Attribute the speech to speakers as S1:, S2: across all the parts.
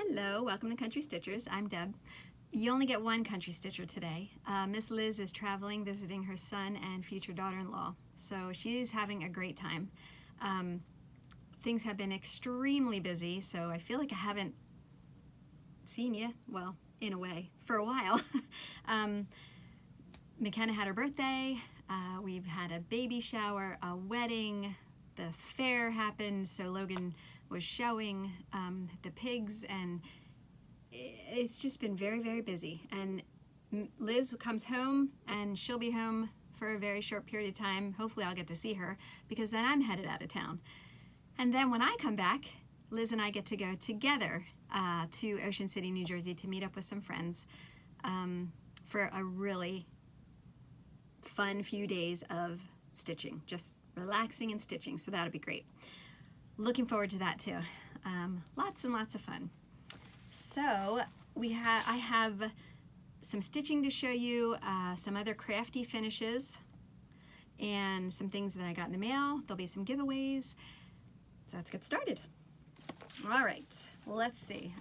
S1: Hello, welcome to Country Stitchers. I'm Deb. You only get one Country Stitcher today. Miss Liz is traveling, visiting her son and future daughter-in-law, so she's having a great time. Things have been extremely busy, so I feel like I haven't seen you, well, in a way, for a while. McKenna had her birthday, we've had a baby shower, a wedding, the fair happened, so Logan was showing the pigs, and it's just been very, very busy. And Liz comes home, and she'll be home for a very short period of time. Hopefully I'll get to see her, because then I'm headed out of town. And then when I come back, Liz and I get to go together to Ocean City, New Jersey to meet up with some friends for a really fun few days of stitching, just relaxing and stitching, so that'll be great. Looking forward to that too. Lots and lots of fun. So I have some stitching to show you, some other crafty finishes, and some things that I got in the mail. There'll be some giveaways. So let's get started. All right, let's see.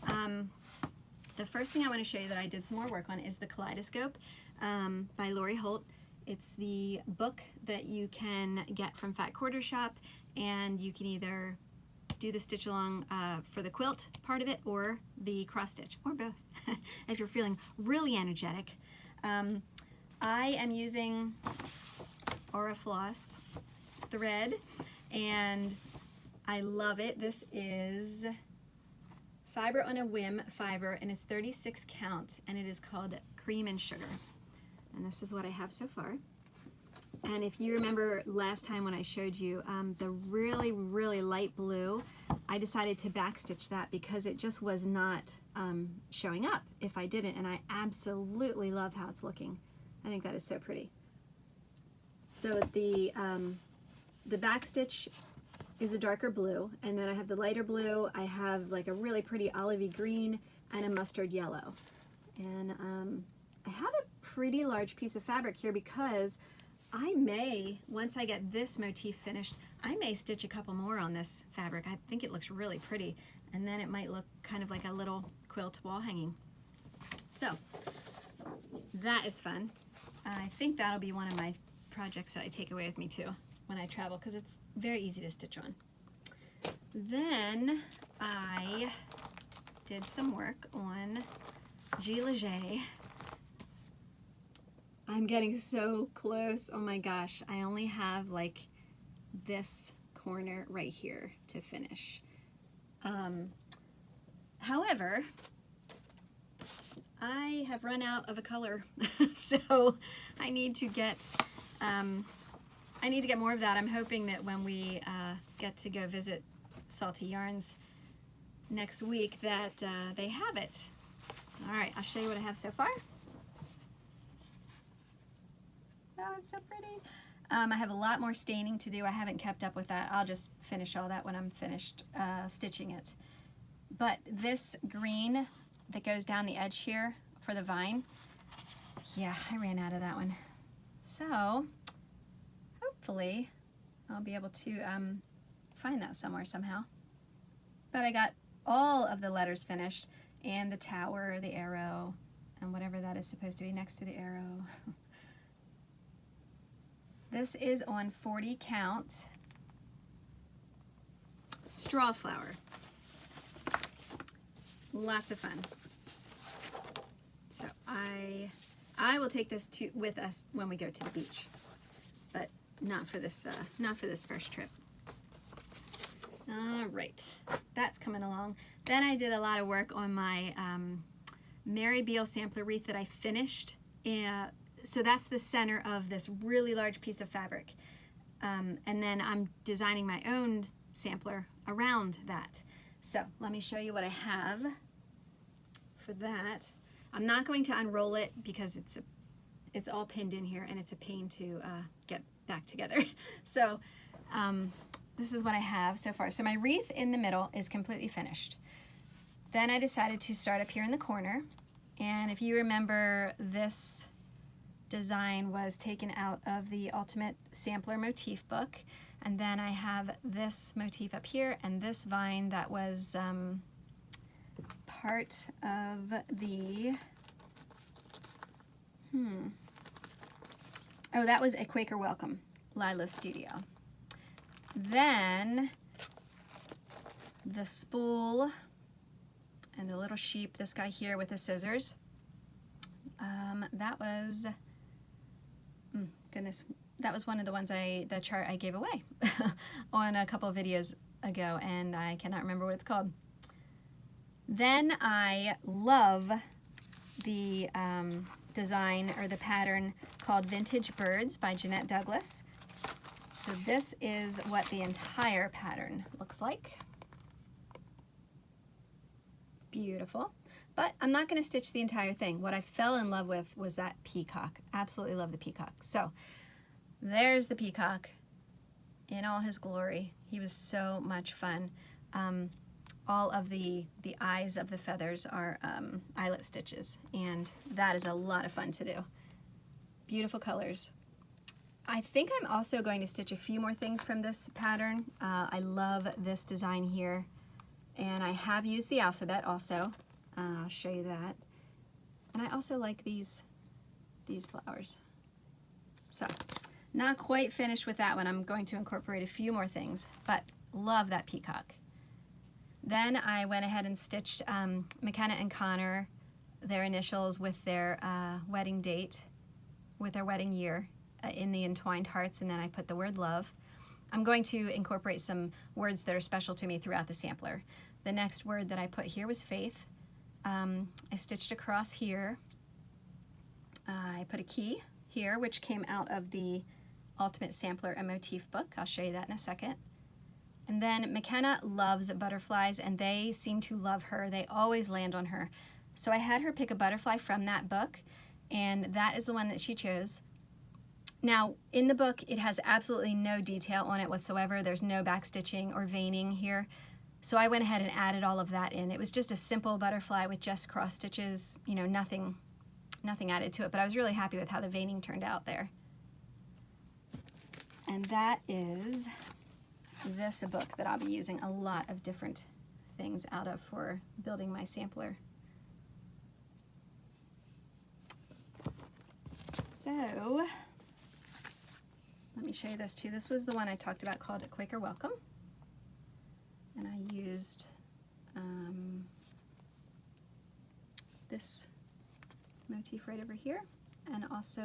S1: The first thing I want to show you that I did some more work on is the Kaleidoscope by Holt. It's the book that you can get from Fat Quarter Shop, and you can either do the stitch along for the quilt part of it or the cross stitch, or both if you're feeling really energetic. I am using Orifloss thread, and I love it. This is Fiber on a Whim fiber, and it's 36 count, and it is called Cream and Sugar. And this is what I have so far. And if you remember last time when I showed you the really, really light blue, I decided to backstitch that because it just was not showing up if I didn't, and I absolutely love how it's looking. I think that is so pretty. So the backstitch is a darker blue, and then I have the lighter blue, I have like a really pretty olivey green, and a mustard yellow. And I have a pretty large piece of fabric here because I may, once I get this motif finished, I may stitch a couple more on this fabric. I think it looks really pretty, and then it might look kind of like a little quilt wall hanging. So that is fun. I think that'll be one of my projects that I take away with me too when I travel, because it's very easy to stitch on. Then I did some work on Gilet. I'm getting so close. Oh my gosh, I only have like this corner right here to finish. However, I have run out of a color, so I need to get more of that. I'm hoping that when we get to go visit Salty Yarns next week that they have it. All right, I'll show you what I have so far. Oh, it's so pretty. I have a lot more staining to do. I haven't kept up with that. I'll just finish all that when I'm finished stitching it. But this green that goes down the edge here for the vine, yeah, I ran out of that one. So hopefully I'll be able to find that somewhere somehow. But I got all of the letters finished, and the tower, the arrow, and whatever that is supposed to be next to the arrow. This is on 40 count straw flower. Lots of fun. So I will take this with us when we go to the beach, but not for this first trip. All right, that's coming along. Then I did a lot of work on my Beale sampler wreath that I finished. So that's the center of this really large piece of fabric. And then I'm designing my own sampler around that. So let me show you what I have for that. I'm not going to unroll it because it's all pinned in here, and it's a pain to get back together. So this is what I have so far. So my wreath in the middle is completely finished. Then I decided to start up here in the corner. And if you remember, this design was taken out of the Ultimate Sampler motif book, and then I have this motif up here and this vine that was part of the, oh, that was a Quaker Welcome, Lila's Studio. Then the spool and the little sheep, this guy here with the scissors. That was, goodness, that was one of the ones the chart I gave away on a couple of videos ago, and I cannot remember what it's called. Then I love the design or the pattern called Vintage Birds by Jeanette Douglas. So this is what the entire pattern looks like. Beautiful. But I'm not going to stitch the entire thing. What I fell in love with was that peacock. Absolutely love the peacock. So there's the peacock in all his glory. He was so much fun. All of the eyes of the feathers are eyelet stitches, and that is a lot of fun to do. Beautiful colors. I think I'm also going to stitch a few more things from this pattern. I love this design here, and I have used the alphabet also. I'll show you that. And I also like these flowers. So, not quite finished with that one. I'm going to incorporate a few more things, but love that peacock. Then I went ahead and stitched McKenna and Connor, their initials with their wedding date, with their wedding year in the entwined hearts, and then I put the word love. I'm going to incorporate some words that are special to me throughout the sampler. The next word that I put here was faith. I stitched across here. I put a key here, which came out of the Ultimate Sampler and Motif book. I'll show you that in a second. And then McKenna loves butterflies, and they seem to love her. They always land on her. So I had her pick a butterfly from that book, and that is the one that she chose. Now, in the book, it has absolutely no detail on it whatsoever. There's no back stitching or veining here. So I went ahead and added all of that in. It was just a simple butterfly with just cross stitches, you know, nothing added to it, but I was really happy with how the veining turned out there. And that is this book that I'll be using a lot of different things out of for building my sampler. So let me show you this too. This was the one I talked about called a Quaker Welcome. And I used this motif right over here, and also,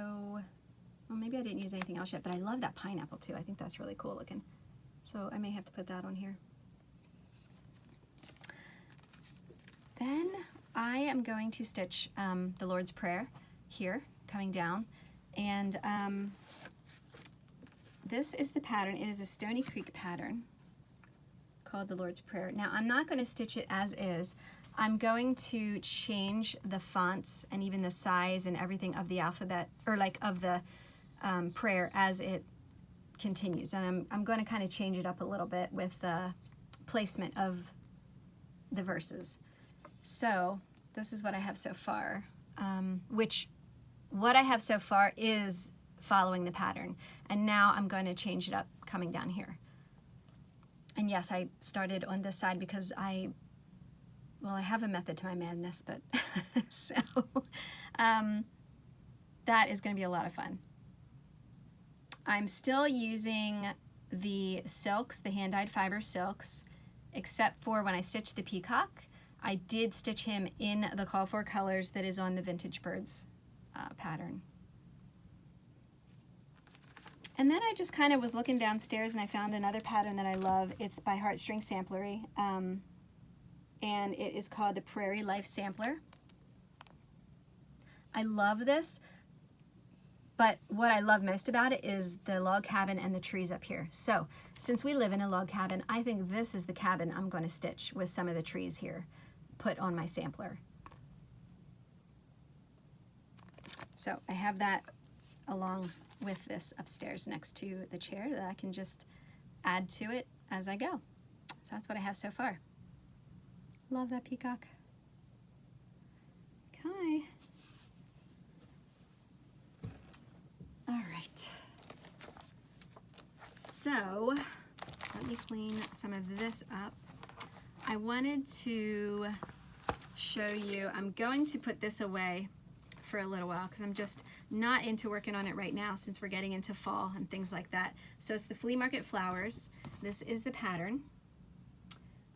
S1: well, maybe I didn't use anything else yet, but I love that pineapple too. I think that's really cool looking. So I may have to put that on here. Then I am going to stitch the Lord's Prayer here, coming down, and this is the pattern. It is a Stony Creek pattern called the Lord's Prayer. Now I'm not going to stitch it as is. I'm going to change the fonts and even the size and everything of the alphabet, or like of the prayer as it continues. And I'm going to kind of change it up a little bit with the placement of the verses. So this is what I have so far, what I have so far is following the pattern. And now I'm going to change it up coming down here. And yes, I started on this side because I have a method to my madness, but so that is going to be a lot of fun. I'm still using the silks, the hand-dyed fiber silks, except for when I stitched the peacock. I did stitch him in the Call for Colors that is on the Vintage Birds pattern. And then I just kind of was looking downstairs and I found another pattern that I love. It's by Heartstring Samplery, and it is called the Prairie Life Sampler. I love this, but what I love most about it is the log cabin and the trees up here. So since we live in a log cabin, I think this is the cabin I'm going to stitch with some of the trees here put on my sampler. So I have that along with this upstairs next to the chair that I can just add to it as I go. So that's what I have so far. Love that peacock. Okay. All right. So let me clean some of this up. I wanted to show you, I'm going to put this away for a little while because I'm just not into working on it right now since we're getting into fall and things like that. So it's the Flea Market Flowers. This is the pattern.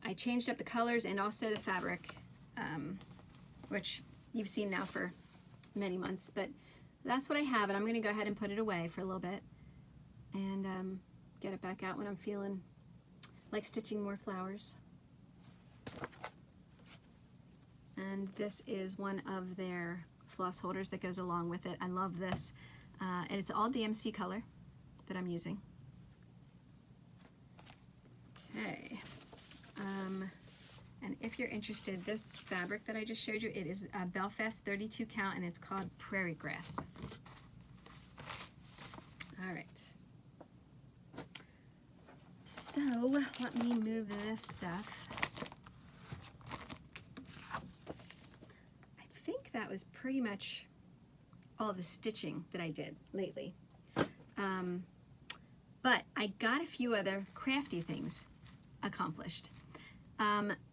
S1: I changed up the colors and also the fabric, which you've seen now for many months, but that's what I have, and I'm going to go ahead and put it away for a little bit and get it back out when I'm feeling like stitching more flowers. And this is one of their floss holders that goes along with it. I love this, and it's all DMC color that I'm using. Okay, and if you're interested, this fabric that I just showed you, it is a Belfast 32 count, and it's called Prairie Grass. All right. So let me move this stuff. I think that was pretty much all the stitching that I did lately. But I got a few other crafty things accomplished.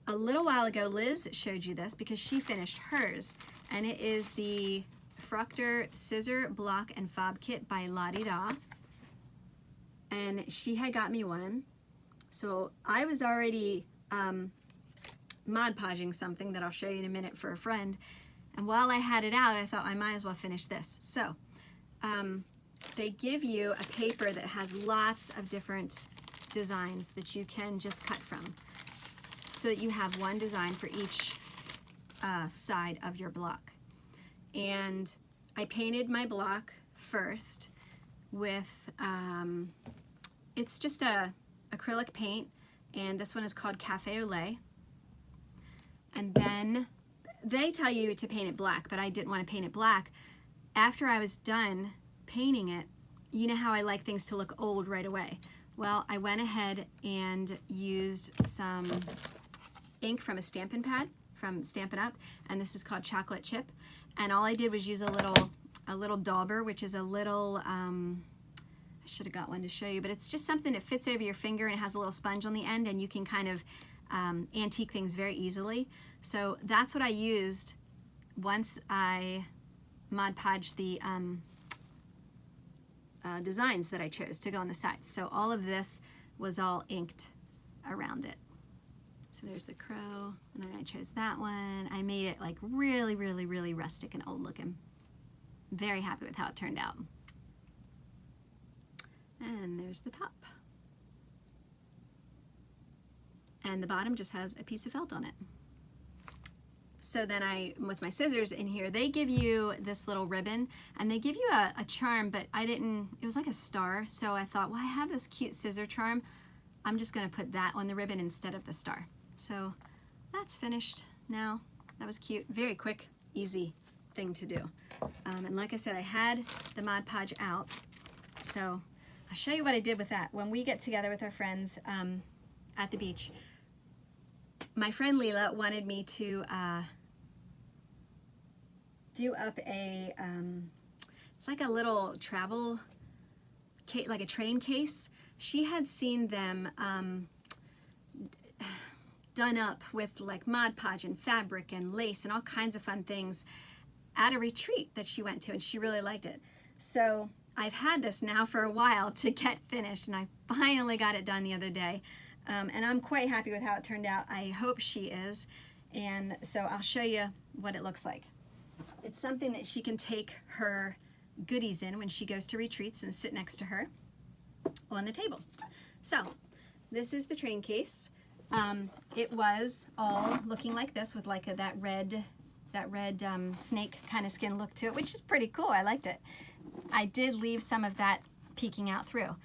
S1: A little while ago, Liz showed you this because she finished hers, and it is the Fructor Scissor Block and Fob Kit by Lottie Da. And she had got me one. So I was already Mod Podging something that I'll show you in a minute for a friend. And while I had it out, I thought I might as well finish this. So they give you a paper that has lots of different designs that you can just cut from, so that you have one design for each side of your block. And I painted my block first with, it's just a acrylic paint, and this one is called Cafe au Lait. And then they tell you to paint it black, but I didn't want to paint it black. After I was done painting it, you know how I like things to look old right away. Well, I went ahead and used some ink from a Stampin' Pad from Stampin' Up, and this is called Chocolate Chip. And all I did was use a little dauber, which is a little, I should have got one to show you, but it's just something that fits over your finger and it has a little sponge on the end, and you can kind of antique things very easily. So that's what I used once I Mod Podged the designs that I chose to go on the sides. So all of this was all inked around it. So there's the crow, and then I chose that one. I made it like really, really, really rustic and old looking. Very happy with how it turned out. And there's the top. And the bottom just has a piece of felt on it. So then with my scissors in here, they give you this little ribbon, and they give you a charm, but it was like a star. So I thought, well, I have this cute scissor charm. I'm just gonna put that on the ribbon instead of the star. So that's finished now. That was cute, very quick, easy thing to do. And like I said, I had the Mod Podge out. So I'll show you what I did with that. When we get together with our friends at the beach, my friend Leela wanted me to do up a, it's like a little travel case, like a train case. She had seen them done up with like Mod Podge and fabric and lace and all kinds of fun things at a retreat that she went to, and she really liked it. So I've had this now for a while to get finished, and I finally got it done the other day. And I'm quite happy with how it turned out. I hope she is. And so I'll show you what it looks like. It's something that she can take her goodies in when she goes to retreats and sit next to her on the table. So this is the train case. It was all looking like this with like that red snake kind of skin look to it, which is pretty cool. I liked it. I did leave some of that peeking out through.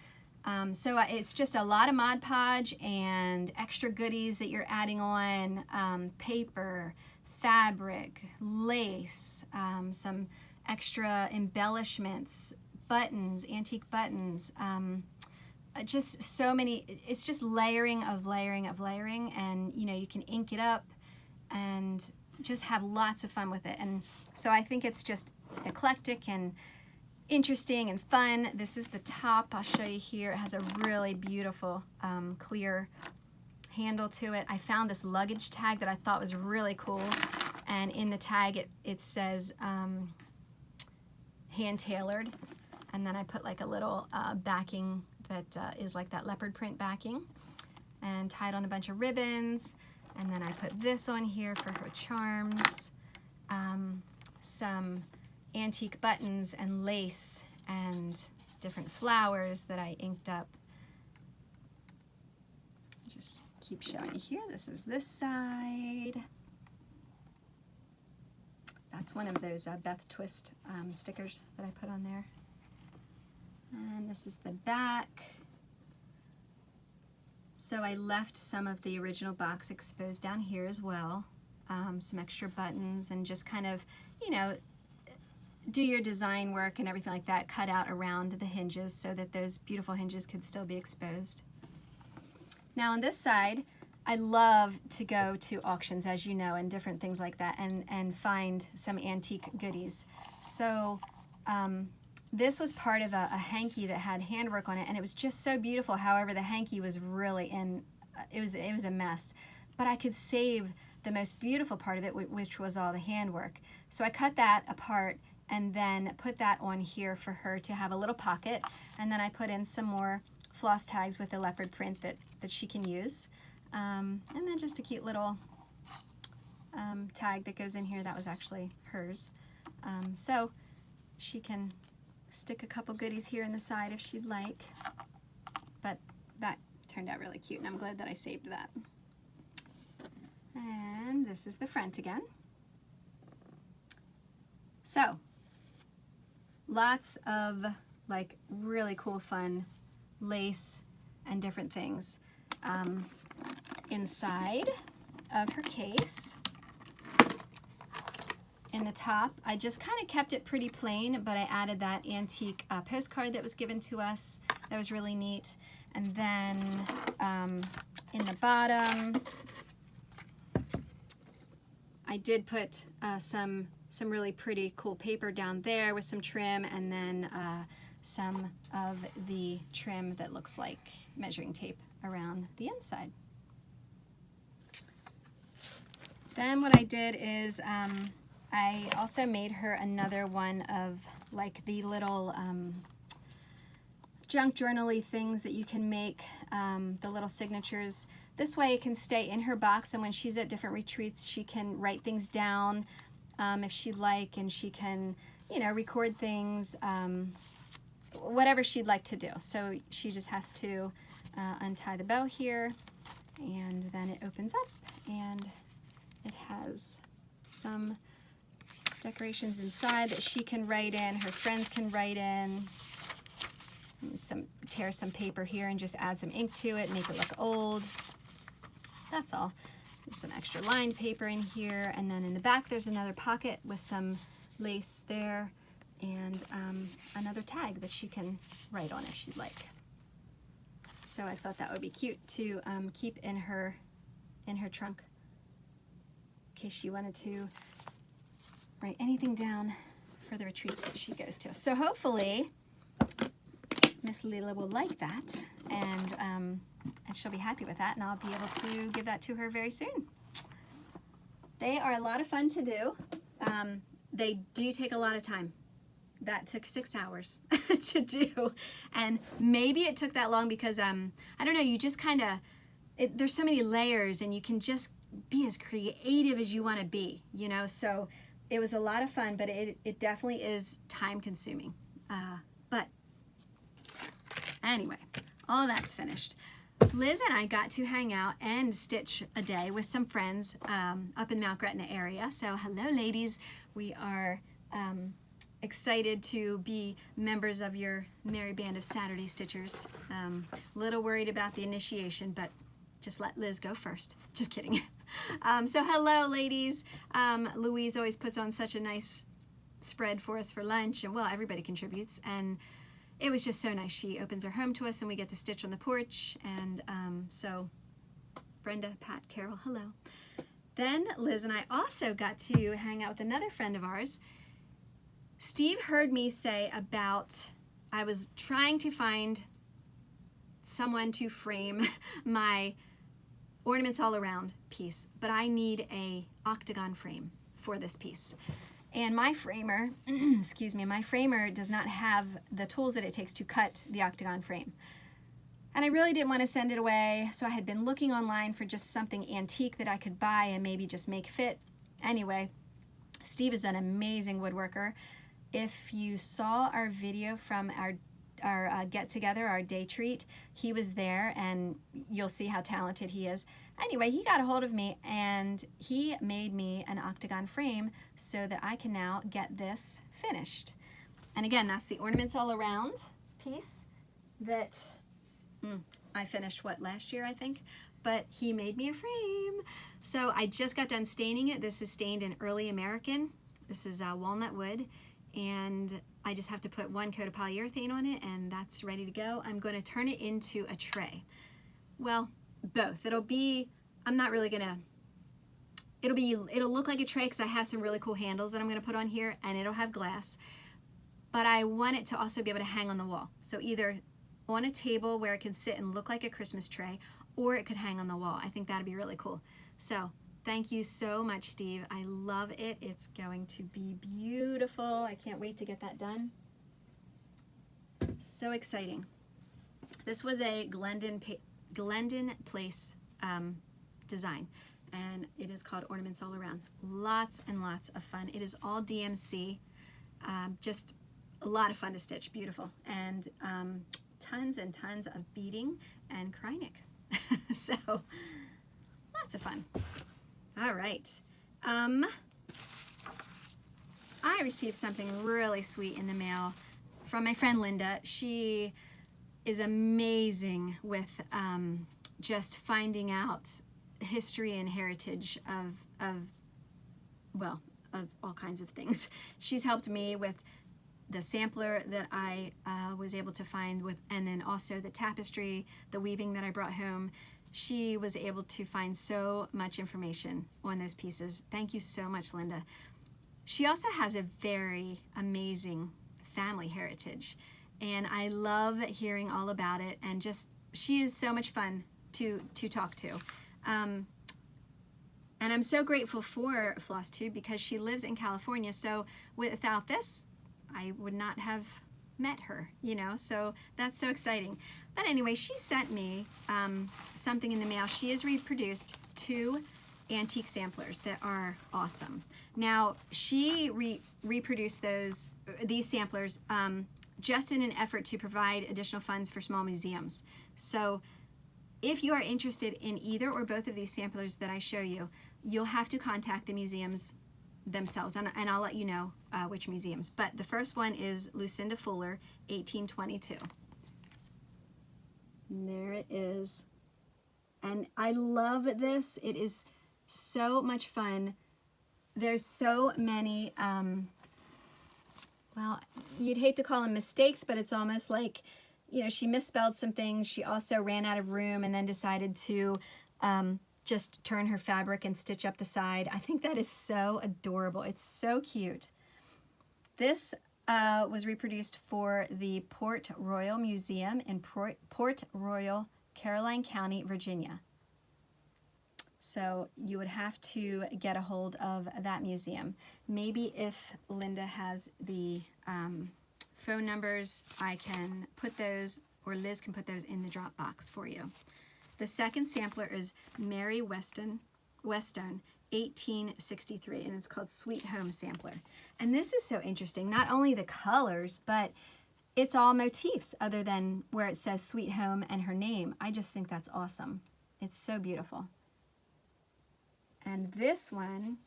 S1: So it's just a lot of Mod Podge and extra goodies that you're adding on, paper, fabric, lace, some extra embellishments, buttons, antique buttons, just so many. It's just layering of layering of layering, and you know, you can ink it up and just have lots of fun with it. And so I think it's just eclectic and interesting and fun. This is the top. I'll show you here. It has a really beautiful clear handle to it. I found this luggage tag that I thought was really cool. and in the tag it says hand tailored, and then I put like a little backing that is like that leopard print backing, and tied on a bunch of ribbons, and then I put this on here for her charms, some antique buttons and lace and different flowers that I inked up. Just keep showing you here. This is this side. That's one of those Beth Twist stickers that I put on there. And this is the back. So I left some of the original box exposed down here as well. Some extra buttons, and just kind of, you know, do your design work and everything like that, cut out around the hinges so that those beautiful hinges could still be exposed. Now on this side, I love to go to auctions, as you know, and different things like that, and find some antique goodies. So this was part of a hanky that had handwork on it, and it was just so beautiful. However, the hanky was really it was a mess. But I could save the most beautiful part of it, which was all the handwork. So I cut that apart and then put that on here for her to have a little pocket, and then I put in some more floss tags with the leopard print that she can use. And then just a cute little tag that goes in here. That was actually hers. So she can stick a couple goodies here in the side if she'd like. But that turned out really cute, and I'm glad that I saved that. And this is the front again. So lots of like really cool, fun lace and different things inside of her case. In the top, I just kind of kept it pretty plain, but I added that antique postcard that was given to us. That was really neat. And then in the bottom, I did put some really pretty cool paper down there with some trim, and then some of the trim that looks like measuring tape around the inside. Then what I did is I also made her another one of like the little junk journal-y things that you can make, the little signatures. This way it can stay in her box, and when she's at different retreats, she can write things down if she'd like, and she can, you know, record things, whatever she'd like to do. So she just has to untie the bow here, and then it opens up, and it has some decorations inside that she can write in, her friends can write in. Tear some paper here and just add some ink to it, make it look old. That's all. There's some extra lined paper in here, and then in the back there's another pocket with some lace there, and another tag that she can write on if she'd like. So I thought that would be cute to keep in her trunk in case she wanted to write anything down for the retreats that she goes to. So hopefully Miss Leela will like that, and she'll be happy with that, and I'll be able to give that to her very soon. They are a lot of fun to do. They do take a lot of time. That took 6 hours to do, and maybe it took that long because I don't know, you just kind of, there's so many layers, and you can just be as creative as you want to be, you know. So it was a lot of fun, but it definitely is time consuming. But anyway, all that's finished. Liz and I got to hang out and stitch a day with some friends up in Mount Gretna area. So hello ladies, we are excited to be members of your merry band of Saturday Stitchers. A little worried about the initiation, but just let Liz go first. Just kidding. So hello ladies. Louise always puts on such a nice spread for us for lunch, and well, everybody contributes, and it was just so nice. She opens her home to us, and we get to stitch on the porch, and so Brenda, Pat, Carol, hello. Then Liz and I also got to hang out with another friend of ours. Steve heard me say about, I was trying to find someone to frame my Ornaments All Around piece, but I need a octagon frame for this piece. And my framer, excuse me, my framer does not have the tools that it takes to cut the octagon frame. And I really didn't want to send it away, so I had been looking online for just something antique that I could buy and maybe just make fit. Anyway, Steve is an amazing woodworker. If you saw our video from our get-together, our day treat, he was there, and you'll see how talented he is. Anyway, he got a hold of me, and he made me an octagon frame so that I can now get this finished. And again, that's the Ornaments All Around piece that I finished, last year, I think? But he made me a frame. So I just got done staining it. This is stained in Early American. This is walnut wood, and I just have to put one coat of polyurethane on it, and that's ready to go. I'm going to turn it into a tray. Well, both. It'll look like a tray because I have some really cool handles that I'm going to put on here, and it'll have glass. But I want it to also be able to hang on the wall. So either on a table where it can sit and look like a Christmas tray, or it could hang on the wall. I think that'd be really cool. So thank you so much, Steve. I love it. It's going to be beautiful. I can't wait to get that done. So exciting. This was a Glendon Place design, and it is called Ornaments All Around. Lots and lots of fun. It is all DMC, just a lot of fun to stitch. Beautiful. And tons and tons of beading and Kreinik. So lots of fun. All right. I received something really sweet in the mail from my friend Linda. She is amazing with just finding out history and heritage of all kinds of things. She's helped me with the sampler that I was able to find with, and then also the tapestry, the weaving that I brought home. She was able to find so much information on those pieces. Thank you so much, Linda. She also has a very amazing family heritage, and I love hearing all about it, and just, she is so much fun to talk to. And I'm so grateful for FlossTube because she lives in California, so without this, I would not have met her, you know, so that's so exciting. But anyway, she sent me something in the mail. She has reproduced 2 antique samplers that are awesome. Now, she reproduced these samplers just in an effort to provide additional funds for small museums. So if you are interested in either or both of these samplers that I show you, you'll have to contact the museums themselves, and I'll let you know which museums. But the first one is Lucinda Fuller, 1822. And there it is. And I love this. It is so much fun. There's so many, well, you'd hate to call them mistakes, but it's almost like, you know, she misspelled some things. She also ran out of room and then decided to just turn her fabric and stitch up the side. I think that is so adorable. It's so cute. This was reproduced for the Port Royal Museum in Port Royal, Caroline County, Virginia. So you would have to get a hold of that museum. Maybe if Linda has the phone numbers, I can put those, or Liz can put those in the drop box for you. The second sampler is Mary Westone, 1863, and it's called Sweet Home Sampler. And this is so interesting. Not only the colors, but it's all motifs other than where it says Sweet Home and her name. I just think that's awesome. It's so beautiful. And this one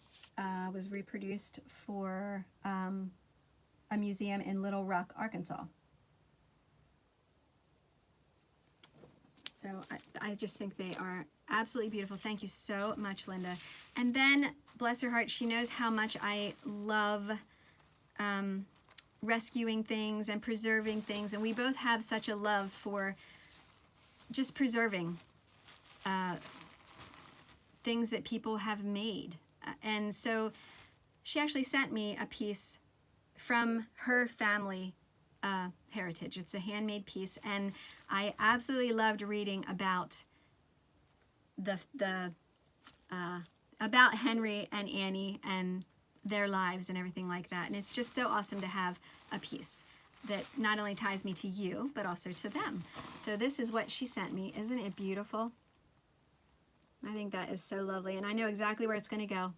S1: was reproduced for a museum in Little Rock, Arkansas. So I just think they are absolutely beautiful. Thank you so much, Linda. And then, bless her heart, she knows how much I love rescuing things and preserving things. And we both have such a love for just preserving things that people have made. And so she actually sent me a piece from her family heritage. It's a handmade piece, and I absolutely loved reading about about Henry and Annie and their lives and everything like that. And it's just so awesome to have a piece that not only ties me to you, but also to them. So this is what she sent me. Isn't it beautiful? I think that is so lovely. And I know exactly where it's going to go.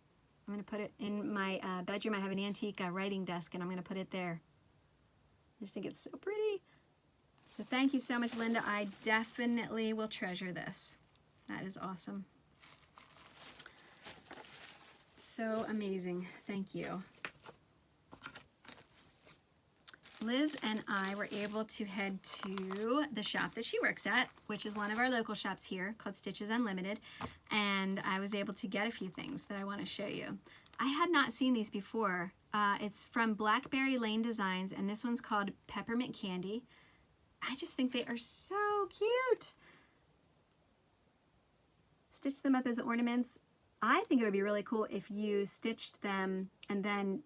S1: I'm going to put it in my bedroom. I have an antique writing desk, and I'm going to put it there. I just think it's so pretty. So thank you so much, Linda. I definitely will treasure this. That is awesome. So amazing. Thank you. Liz and I were able to head to the shop that she works at, which is one of our local shops here called Stitches Unlimited, and I was able to get a few things that I want to show you. I had not seen these before. It's from Blackberry Lane Designs, and this one's called Peppermint Candy. I just think they are so cute. Stitch them up as ornaments. I think it would be really cool if you stitched them and then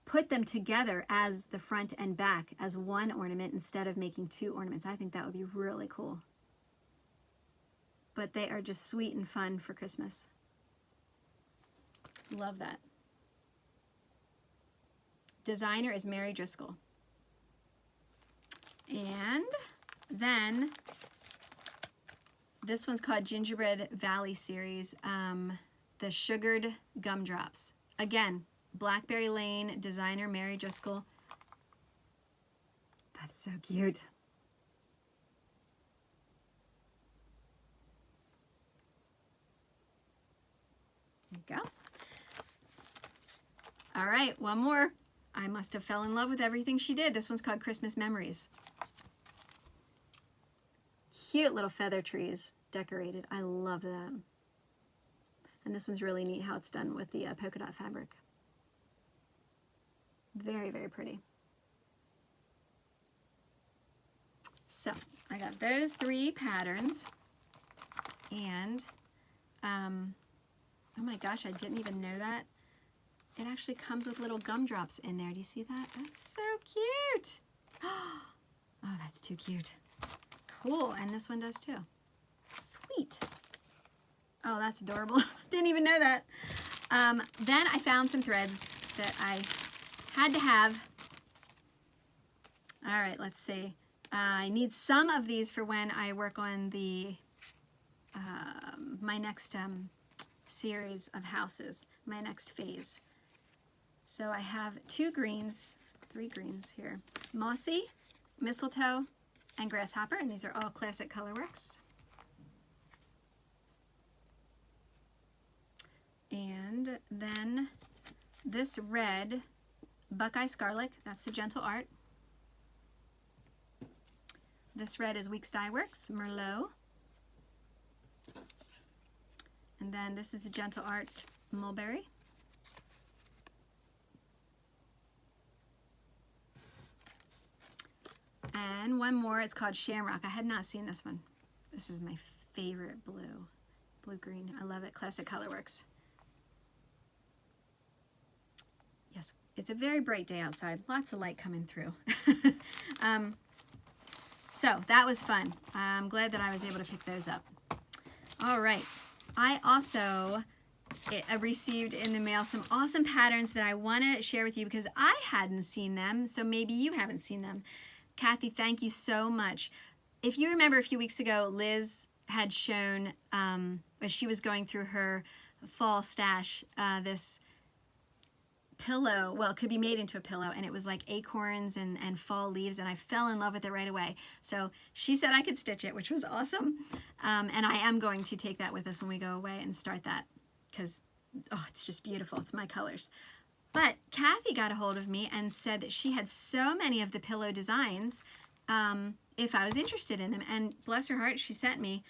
S1: put them together as the front and back as one ornament instead of making two ornaments. I think that would be really cool. But they are just sweet and fun for Christmas. Love that. Designer is Mary Driscoll. And then this one's called Gingerbread Valley Series, the Sugared Gumdrops. Again, Blackberry Lane, designer Mary Driscoll. That's so cute. There you go. All right, one more. I must have fell in love with everything she did. This one's called Christmas Memories. Cute little feather trees decorated. I love that. And this one's really neat how it's done with the polka dot fabric. Very, very pretty. So I got those 3 patterns, and oh my gosh, I didn't even know that. It actually comes with little gumdrops in there. Do you see that? That's so cute. Oh, that's too cute. Cool, and this one does too. Sweet. Oh, that's adorable. Didn't even know that. Then I found some threads that I had to have. All right, let's see. I need some of these for when I work on the my next series of houses, my next phase. So I have 3 greens here. Mossy, Mistletoe, and Grasshopper, and these are all classic Colorworks. And then this red, Buckeye Scarlet, that's the Gentle Art. This red is Weeks Dye Works, Merlot. And then this is the Gentle Art, Mulberry. And one more, it's called Shamrock. I had not seen this one. This is my favorite blue-green. I love it, classic Colorworks. Yes, it's a very bright day outside. Lots of light coming through. So that was fun. I'm glad that I was able to pick those up. All right. I also received in the mail some awesome patterns that I want to share with you because I hadn't seen them, so maybe you haven't seen them. Kathy, thank you so much. If you remember a few weeks ago, Liz had shown, as she was going through her fall stash, this pillow. Well, it could be made into a pillow, and it was like acorns and fall leaves, and I fell in love with it right away. So she said I could stitch it, which was awesome. And I am going to take that with us when we go away and start that because, oh, it's just beautiful. It's my colors. But Kathy got a hold of me and said that she had so many of the pillow designs if I was interested in them. And bless her heart, she sent me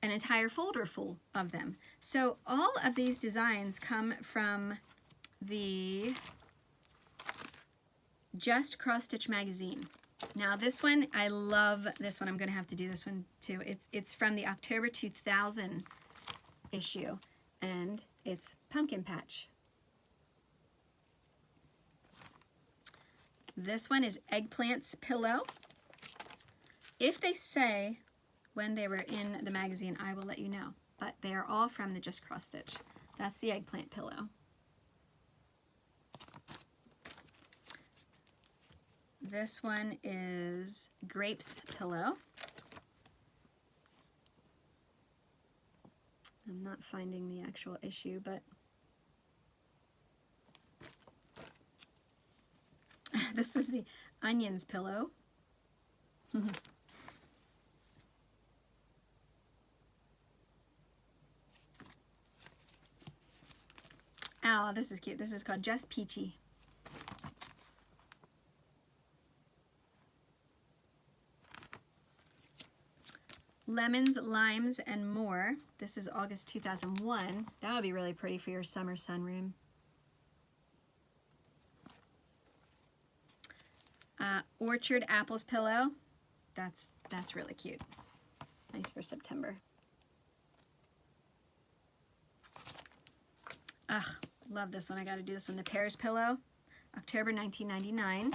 S1: an entire folder full of them. So all of these designs come from the Just Cross Stitch magazine. Now this one, I love this one. I'm going to have to do this one too. It's from the October 2000 issue, and it's Pumpkin Patch. This one is Eggplant's Pillow. If they say when they were in the magazine, I will let you know. But they are all from the Just Cross Stitch. That's the Eggplant Pillow. This one is Grapes Pillow. I'm not finding the actual issue, but this is the Onions Pillow. Oh, this is cute. This is called Just Peachy. Lemons, Limes, and More. This is August 2001. That would be really pretty for your summer sunroom. Orchard Apples Pillow. That's really cute. Nice for September. Ugh, love this one. I got to do this one. The Pears Pillow, October 1999.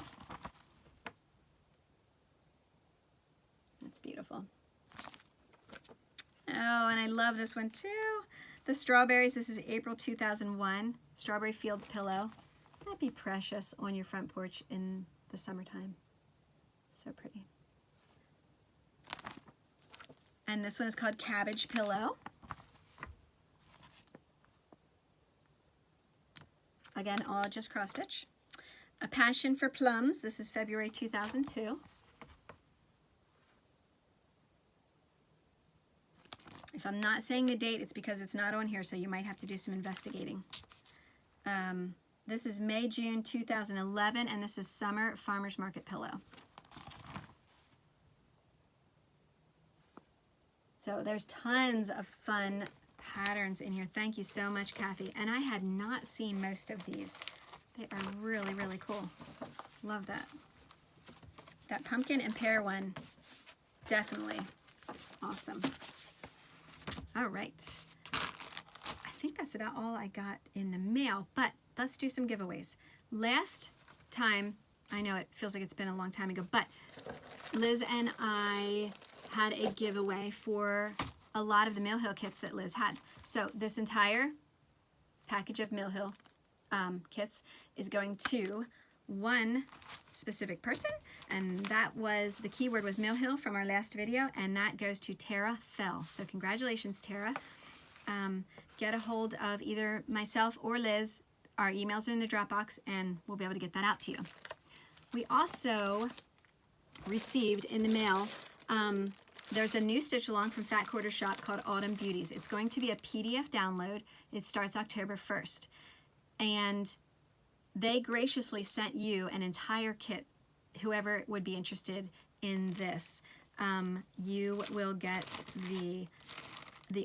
S1: That's beautiful. Oh, and I love this one too. The Strawberries. This is April 2001. Strawberry Fields Pillow. That'd be precious on your front porch in the summertime. So pretty. And this one is called Cabbage Pillow. Again, all just cross stitch. A Passion for Plums. This is February 2002. If I'm not saying the date, it's because it's not on here, so you might have to do some investigating. This is May, June 2011, and this is Summer Farmer's Market Pillow. So there's tons of fun patterns in here. Thank you so much, Kathy. And I had not seen most of these. They are really, really cool. Love that. That pumpkin and pear one, definitely awesome. All right. I think that's about all I got in the mail, but let's do some giveaways. Last time, I know it feels like it's been a long time ago, but Liz and I had a giveaway for a lot of the Mill Hill kits that Liz had. So this entire package of Mill Hill kits is going to one specific person, and that was, the keyword was Mill Hill from our last video, and that goes to Tara Fell. So congratulations, Tara. Get a hold of either myself or Liz. Our emails are in the Dropbox, and we'll be able to get that out to you. We also received in the mail, there's a new stitch along from Fat Quarter Shop called Autumn Beauties. It's going to be a PDF download. It starts October 1st. And they graciously sent you an entire kit, whoever would be interested in this. You will get the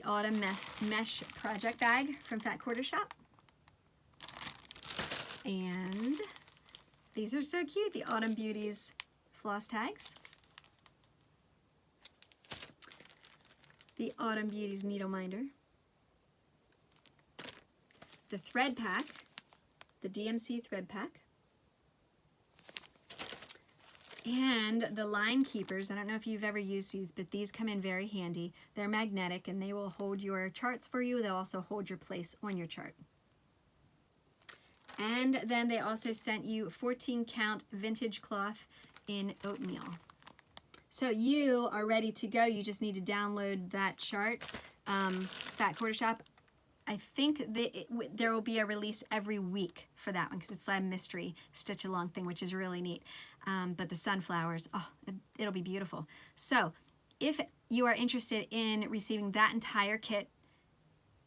S1: Autumn Mesh Project Bag from Fat Quarter Shop. And these are so cute, the Autumn Beauties floss tags. The Autumn Beauties Needle Minder. The thread pack, the DMC thread pack. And the line keepers. I don't know if you've ever used these, but these come in very handy. They're magnetic and they will hold your charts for you. They'll also hold your place on your chart. And then they also sent you 14 count vintage cloth in oatmeal. So you are ready to go. You just need to download that chart. Fat Quarter Shop, I think there will be a release every week for that one because it's like a mystery stitch along thing, which is really neat. But the sunflowers, oh, it'll be beautiful. So if you are interested in receiving that entire kit,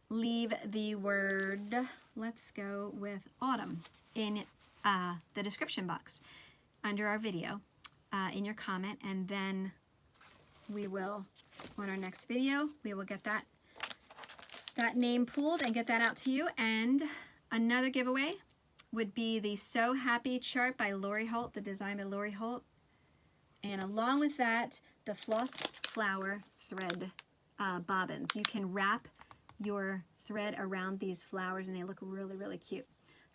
S1: leave the word, let's go with autumn, in the description box under our video. In your comment, and then we will, on our next video, we will get that name pulled and get that out to you. And another giveaway would be the So Happy chart by Lori Holt, the design by Lori Holt. And along with that, the Floss Flower thread bobbins. You can wrap your thread around these flowers and they look really, really cute.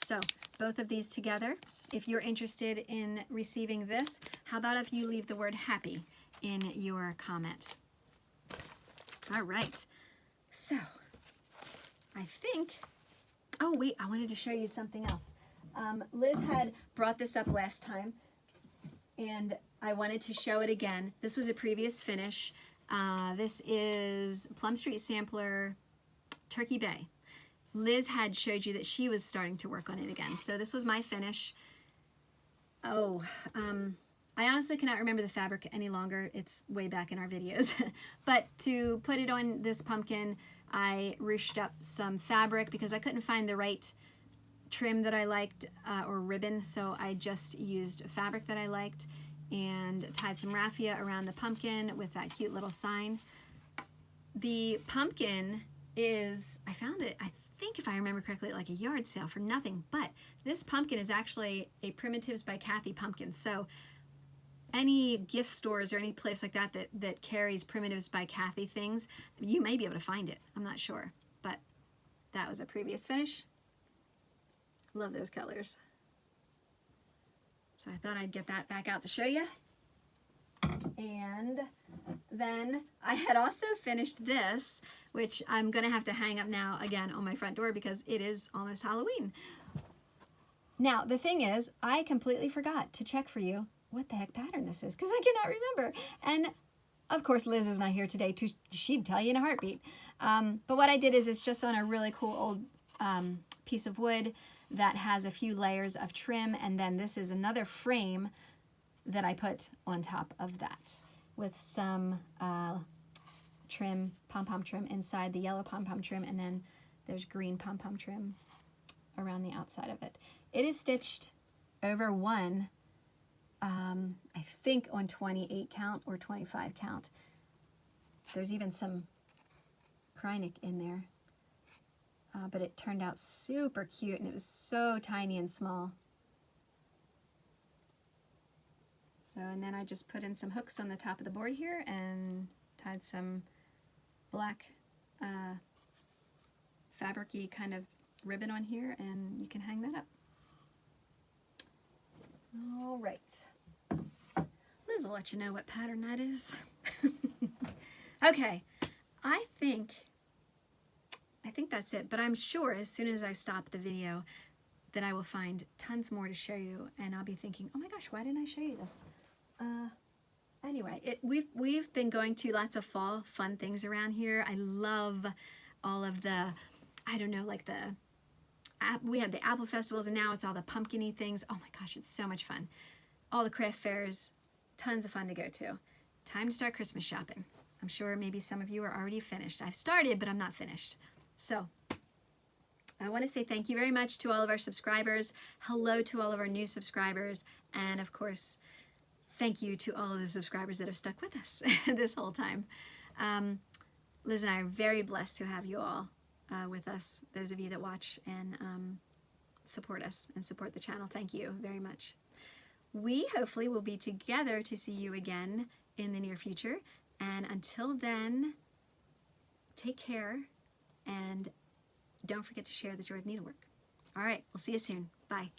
S1: So both of these together. If you're interested in receiving this, how about if you leave the word happy in your comment? All right. So I think, oh wait, I wanted to show you something else. Liz had brought this up last time. and I wanted to show it again. This was a previous finish. This is Plum Street Sampler Turkey Bay. Liz had showed you that she was starting to work on it again. So this was my finish. Oh, I honestly cannot remember the fabric any longer. It's way back in our videos. But to put it on this pumpkin, I ruched up some fabric because I couldn't find the right trim that I liked or ribbon, so I just used fabric that I liked and tied some raffia around the pumpkin with that cute little sign. The pumpkin is, I found it, I think if I remember correctly, like a yard sale for nothing, but this pumpkin is actually a Primitives by Kathy pumpkin. So any gift stores or any place like that that carries Primitives by Kathy things, you may be able to find it. I'm not sure, but that was a previous finish. Love those colors. So I thought I'd get that back out to show you. And then I had also finished this, which I'm gonna have to hang up now again on my front door because it is almost Halloween. Now, the thing is, I completely forgot to check for you what the heck pattern this is because I cannot remember. And of course, Liz is not here today. She'd tell you in a heartbeat. But what I did is it's just on a really cool old piece of wood that has a few layers of trim, and then this is another frame that I put on top of that with some trim, pom-pom trim inside the yellow pom-pom trim, and then there's green pom-pom trim around the outside of it. It is stitched over one, I think on 28 count or 25 count. There's even some Krynick in there. But it turned out super cute, and it was so tiny and small. So, and then I just put in some hooks on the top of the board here and tied some black fabric-y kind of ribbon on here, and you can hang that up. All right. Liz will let you know what pattern that is. Okay, I think that's it, but I'm sure as soon as I stop the video that I will find tons more to show you, and I'll be thinking, oh my gosh, why didn't I show you this? Anyway, we've been going to lots of fall fun things around here. I love all of the, I don't know, like we had the apple festivals, and now it's all the pumpkin-y things. Oh my gosh, it's so much fun. All the craft fairs, tons of fun to go to. Time to start Christmas shopping. I'm sure maybe some of you are already finished. I've started, but I'm not finished. So I want to say thank you very much to all of our subscribers. Hello to all of our new subscribers. And of course, thank you to all of the subscribers that have stuck with us this whole time. Liz and I are very blessed to have you all with us. Those of you that watch and support us and support the channel, thank you very much. We hopefully will be together to see you again in the near future. And until then, take care. And don't forget to share the Joy of Needlework. All right, we'll see you soon. Bye.